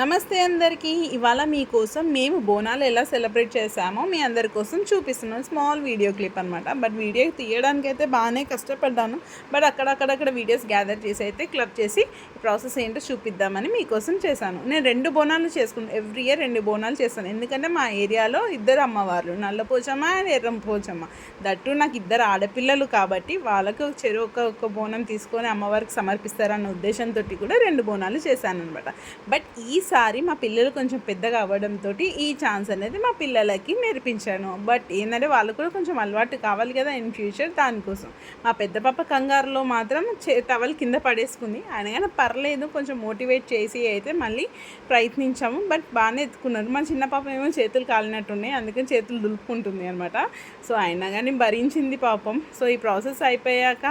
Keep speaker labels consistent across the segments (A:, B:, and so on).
A: నమస్తే అందరికీ. ఇవాళ మీకోసం మేము బోనాలు ఎలా సెలబ్రేట్ చేసామో మీ అందరి కోసం చూపిస్తున్నాను. స్మాల్ వీడియో క్లిప్ అనమాట. బట్ వీడియో తీయడానికి అయితే బాగానే కష్టపడ్డాను. బట్ అక్కడక్కడ వీడియోస్ గ్యాదర్ చేసి అయితే క్లబ్ చేసి ప్రాసెస్ ఏంటో చూపిద్దామని మీకోసం చేశాను. నేను 2 బోనాలు చేసుకున్నాను. ఎవ్రీ ఇయర్ 2 బోనాలు చేస్తాను. ఎందుకంటే మా ఏరియాలో 2 అమ్మవార్లు, నల్లపోచమ్మ అండ్ ఎర్రంపోచమ్మ. దట్టు నాకు 2 ఆడపిల్లలు కాబట్టి వాళ్ళకు చెరు ఒక బోనం తీసుకొని అమ్మవారికి సమర్పిస్తారన్న ఉద్దేశంతో కూడా 2 బోనాలు చేశాను అనమాట. బట్ ఈసారి మా పిల్లలు కొంచెం పెద్దగా అవ్వడంతో ఈ ఛాన్స్ అనేది మా పిల్లలకి నేర్పించాను. బట్ ఏంటంటే వాళ్ళు కూడా కొంచెం అలవాటు కావాలి కదా ఇన్ ఫ్యూచర్, దానికోసం. మా పెద్ద పాప కంగారులో మాత్రం టవల్ కింద పడేసుకుంది. అయినా పర్లేదు, కొంచెం మోటివేట్ చేసి అయితే మళ్ళీ ప్రయత్నించాము. బట్ బాగానే ఎత్తుకున్నారు. మా చిన్న పాప ఏమో చేతులు కాలినట్టున్నాయి, అందుకని చేతులు దులుపుకుంటుంది అనమాట. సో అయినా కానీ భరించింది పాపం. సో ఈ ప్రాసెస్ అయిపోయాక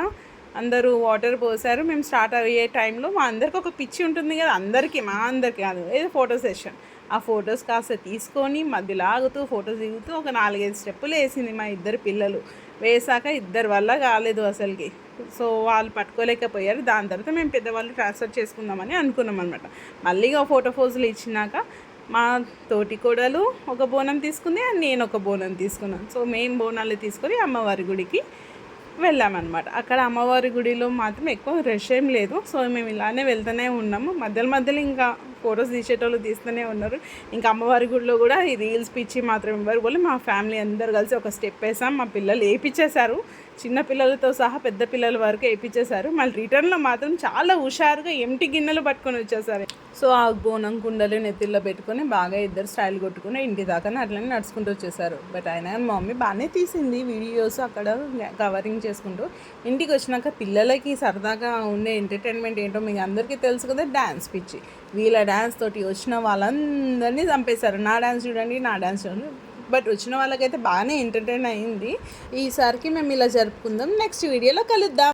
A: అందరూ వాటర్ పోసారు. మేము స్టార్ట్ అయ్యే టైంలో మా అందరికి ఒక పిచ్చి ఉంటుంది కదా, మా అందరికీ కాదు, ఏదో ఫోటో సెషన్. ఆ ఫొటోస్ కాస్త తీసుకొని మధ్యలో ఆగుతూ ఫొటోస్ దిగుతూ ఒక 4-5 స్టెప్పులు వేసింది మా 2 పిల్లలు. వేసాక 2 వల్ల కాలేదు అసలుకి. సో వాళ్ళు పట్టుకోలేకపోయారు. దాని తర్వాత మేము పెద్దవాళ్ళు ట్రాన్స్ఫర్ చేసుకుందామని అనుకున్నాం అనమాట. మళ్ళీ ఫోటో పోజులు ఇచ్చినాక మా తోటి కోడలు ఒక బోనం తీసుకుంది అండ్ నేను ఒక బోనం తీసుకున్నాను. సో మేము బోనాలు తీసుకొని అమ్మవారి గుడికి వెళ్ళామన్నమాట. అక్కడ అమ్మవారి గుడిలో మాత్రం ఎక్కువ రష్ ఏం లేదు. సో మేము ఇలానే వెళ్తూనే ఉన్నాము. మధ్యలో ఇంకా ఫొటోస్ తీసేటోళ్ళు తీస్తూనే ఉన్నారు. ఇంకా అమ్మవారి గుడిలో కూడా ఈ రీల్స్ పిచ్చి మాత్రం ఇవ్వరు పోలే. మా ఫ్యామిలీ అందరు కలిసి ఒక స్టెప్ వేసాం. మా పిల్లలు వేయించేశారు, చిన్న పిల్లలతో సహా పెద్ద పిల్లల వరకు వేయించేశారు. మళ్ళీ రిటర్న్లో మాత్రం చాలా హుషారుగా ఎంటి గిన్నెలు పట్టుకొని వచ్చేసారు. సో ఆ బోనం కుండలు నెత్తిల్లో పెట్టుకొని బాగా 2 స్టైల్ కొట్టుకుని ఇంటి దాకా అట్లనే నడుచుకుంటూ వచ్చేసారు. బట్ అయినా మా మమ్మీ బాగానే తీసింది వీడియోస్ అక్కడ కవరింగ్ చేసుకుంటూ. ఇంటికి వచ్చినాక పిల్లలకి సరదాగా ఉండే ఎంటర్టైన్మెంట్ ఏంటో మీకు అందరికీ తెలుసు కదా, డ్యాన్స్ పిచ్చి. వీళ్ళ డ్యాన్స్ తోటి వచ్చిన వాళ్ళందరినీ చంపేశారు. నా డ్యాన్స్ చూడండి, నా డ్యాన్స్ చూడండి. బట్ వచ్చిన వాళ్ళకైతే బాగానే ఎంటర్టైన్ అయింది. ఈసారికి మేము ఇలా జరుపుకుందాం. నెక్స్ట్ వీడియోలో కలుద్దాం.